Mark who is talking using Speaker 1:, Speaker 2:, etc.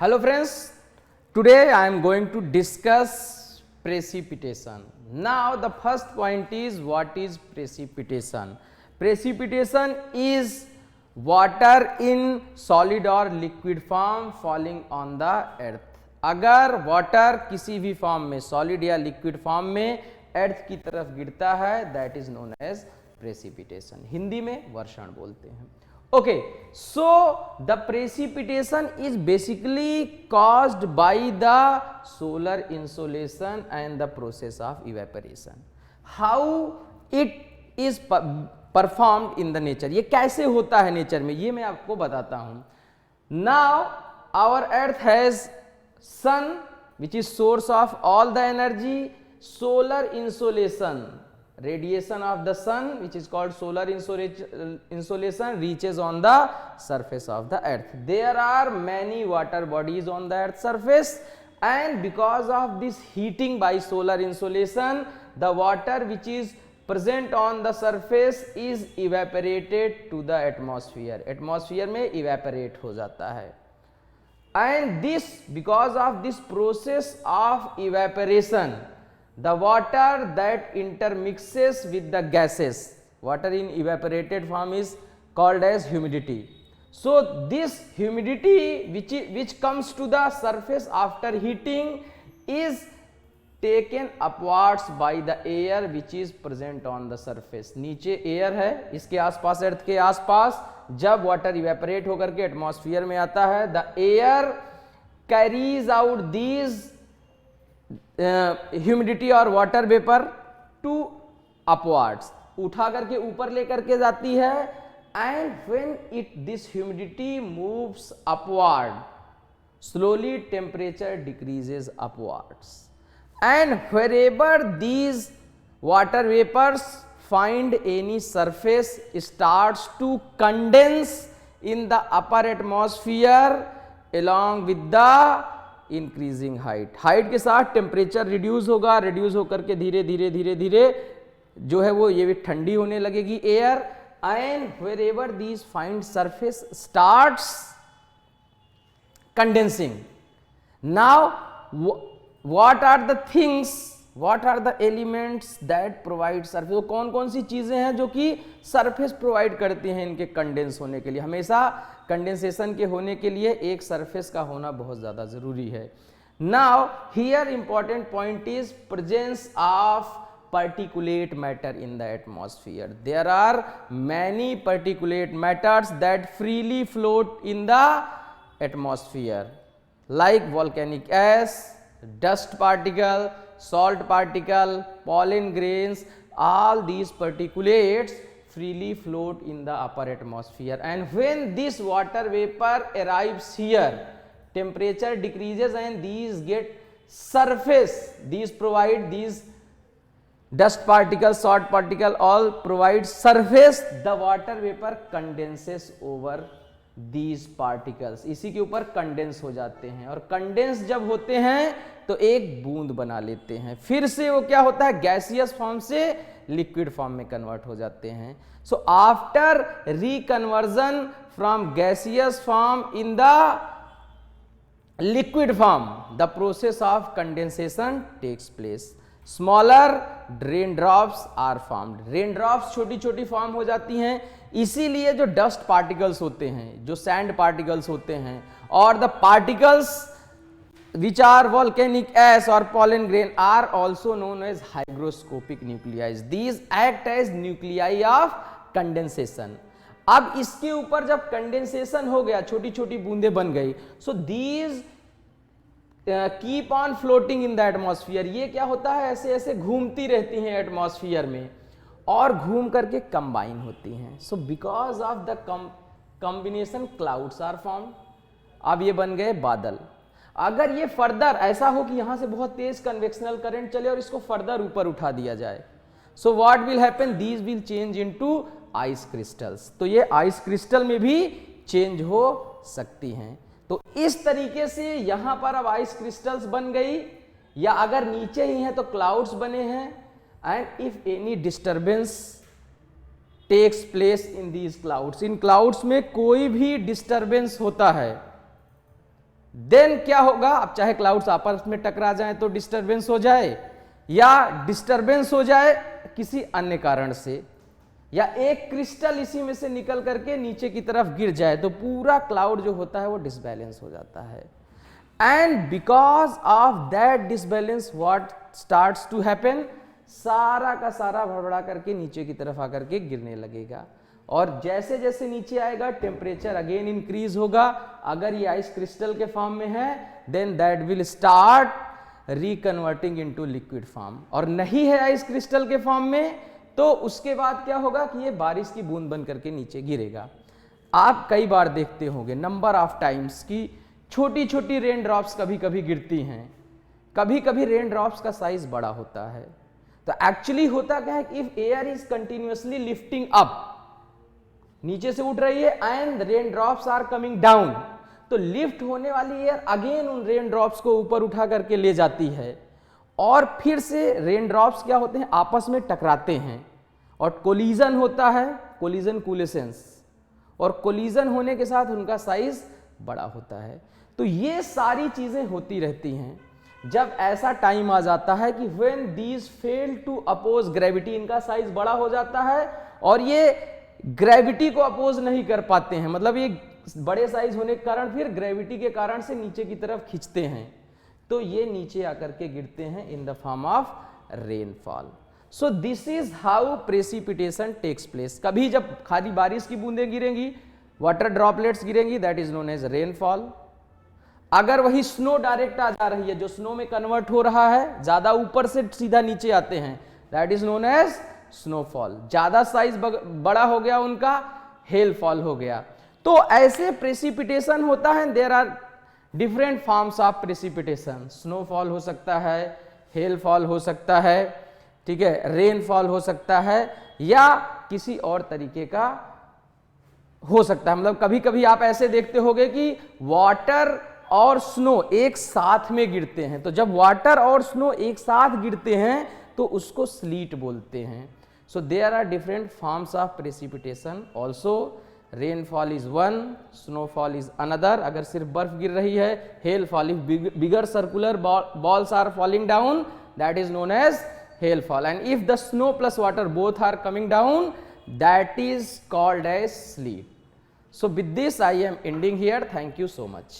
Speaker 1: Hello friends, today I am going to discuss precipitation. Now the first point is what is precipitation? Precipitation is water in solid or liquid form falling on the earth. अगर water किसी भी form में solid या liquid form में अर्थ की तरफ गिरता है that is known as precipitation. Hindi में वर्षण बोलते हैं. Okay, so the precipitation is basically caused by the solar insolation and the process of evaporation. How it is performed in the nature? ये कैसे होता है नेचर में, ये मैं आपको बताता हूँ. Now our earth has sun which is source of all the energy. Solar insolation, radiation of the sun which is called solar insolation reaches on the surface of the earth. There are many water bodies on the earth surface, and because of this heating by solar insolation, the water which is present on the surface is evaporated to the atmosphere. Atmosphere में evaporate हो जाता है. And this, because of this process of evaporation, the water that intermixes with the gases, water in evaporated form is called as humidity. So this humidity which comes to the surface after heating is taken upwards by the air which is present on the surface. नीचे air है, इसके आसपास, अर्थ के आसपास जब water evaporate होकर के atmosphere में आता है, the air carries out these humidity और वाटर वेपर टू अपवर्ड्स, उठा करके ऊपर लेकर के जाती है. And when it this humidity moves upward, slowly temperature decreases upwards, and wherever these water vapours find any surface starts to condense in the upper atmosphere along with the increasing height. Height के साथ temperature reduce होगा, reduce होकर के धीरे धीरे धीरे धीरे जो है वो ये भी ठंडी होने लगेगी air. And wherever these find surface starts condensing. Now what are the things, what are the elements that provide surface? तो कौन कौन सी चीजें हैं जो कि सरफेस प्रोवाइड करती हैं इनके कंडेंस होने के लिए. हमेशा कंडेंसेशन के होने के लिए एक सरफेस का होना बहुत ज्यादा जरूरी है. Now here important point is presence of particulate matter in the atmosphere. There are many particulate matters that freely float in the atmosphere like volcanic ash, dust particle, salt particle, pollen grains. All these particulates freely float in the upper atmosphere, and when this water vapor arrives here, temperature decreases and these get surface. These provide, these dust particle, salt particle all provide surface. The water vapor condenses over these particles, इसी के ऊपर condense हो जाते हैं, और condense जब होते हैं तो एक बूंद बना लेते हैं. फिर से वो क्या होता है, गैसियस फॉर्म से लिक्विड फॉर्म में कन्वर्ट हो जाते हैं. So after reconversion from gaseous form in the liquid form, the process of condensation takes place. Smaller rain drops are formed. Rain drops छोटी छोटी फॉर्म हो जाती हैं. इसीलिए जो डस्ट पार्टिकल्स होते हैं, जो सैंड पार्टिकल्स होते हैं, और the particles which are volcanic ash or pollen grain are also known as hygroscopic nuclei. These act as nuclei of condensation. अब इसके ऊपर जब कंडेंसेशन हो गया, छोटी छोटी बूंदें बन गई, so these keep on floating in the atmosphere. ये क्या होता है, ऐसे ऐसे घूमती रहती हैं एटमॉस्फेयर में और घूम करके कंबाइन होती हैं. So because of the combination clouds are formed. अब ये बन गए बादल. अगर ये फर्दर ऐसा हो कि यहां से बहुत तेज कन्वेक्शनल करंट चले और इसको फर्दर ऊपर उठा दिया जाए, so what will happen, these will change into ice crystals. तो ये आइस क्रिस्टल में भी चेंज हो सकती हैं. तो इस तरीके से यहां पर अब आइस क्रिस्टल्स बन गई, या अगर नीचे ही है तो क्लाउड्स बने हैं. And if any disturbance takes place in these clouds, in clouds में कोई भी डिस्टर्बेंस होता है देन क्या होगा, अब चाहे क्लाउड्स आपस में टकरा जाएं तो डिस्टरबेंस हो जाए, या डिस्टरबेंस हो जाए किसी अन्य कारण से, या एक क्रिस्टल इसी में से निकल करके नीचे की तरफ गिर जाए, तो पूरा क्लाउड जो होता है वो डिसबैलेंस हो जाता है। And because of that disbalance what starts to happen, सारा का सारा भड़बड़ा करके नीचे की तरफ आकर के गिरने लगेगा। और जैसे जैसे नीचे आएगा टेम्परेचर अगेन इंक्रीज होगा। अगर ये आइस क्रिस्टल के फॉर्म में है then that will start reconverting into liquid form, और नहीं है आइस क्रिस्टल के फॉर्म में तो उसके बाद क्या होगा कि ये बारिश की बूंद बन करके नीचे गिरेगा। आप कई बार देखते होंगे नंबर ऑफ टाइम्स की छोटी छोटी रेन ड्रॉप्स कभी कभी गिरती हैं, कभी कभी रेन ड्रॉप्स का साइज बड़ा होता है। तो एक्चुअली होता क्या है, if air is continuously lifting up, नीचे से उठ रही है and rain drops are coming down, तो लिफ्ट होने वाली एयर अगेन उन रेन ड्रॉप्स को ऊपर उठा करके ले जाती है, और फिर से रेन ड्रॉप्स क्या होते हैं आपस में टकराते हैं और कोलिजन होता है, कोलिजन कूलेसेंस, और कोलिजन होने के साथ उनका साइज बड़ा होता है। तो ये सारी चीजें होती रहती हैं। जब ऐसा टाइम आ जाता है कि when these fail to oppose gravity, इनका साइज बड़ा हो जाता है और ये ग्रेविटी को अपोज नहीं कर पाते हैं, मतलब ये बड़े साइज होने के कारण फिर ग्रेविटी के कारण से नीचे की तरफ खींचते हैं, तो ये नीचे आकर के गिरते हैं in the form of rainfall. So this is how precipitation takes place. कभी जब खाली बारिश की बूंदें गिरेंगी, वाटर ड्रॉपलेट्स गिरेंगी, that is known as rainfall. अगर वही स्नो डायरेक्ट आ जा रही है, जो स्नो में कन्वर्ट हो रहा है, ज्यादा ऊपर से सीधा नीचे आते हैं, that is known as snowfall. ज्यादा साइज बड़ा हो गया उनका, हेलफॉल हो गया। तो ऐसे प्रेसिपिटेशन होता है, there are different forms of precipitation. Snowfall हो सकता है, हेलफॉल हो सकता है, ठीक है, रेनफॉल हो सकता है, या किसी और तरीके का हो सकता है। मतलब कभी कभी आप ऐसे देखते होंगे कि वाटर और स्नो एक साथ में गिरते हैं, तो जब वाटर और स्नो एक साथ गिरते हैं तो उसको स्लीट बोलते हैं। So there are different forms of precipitation also. Rainfall is one, snowfall is another. अगर सिर्फ बर्फ गिर रही है, hailfall, if bigger circular balls are falling down, that is known as hailfall, and if the snow plus water both are coming down, that is called as sleet. So with this I am ending here. Thank you so much.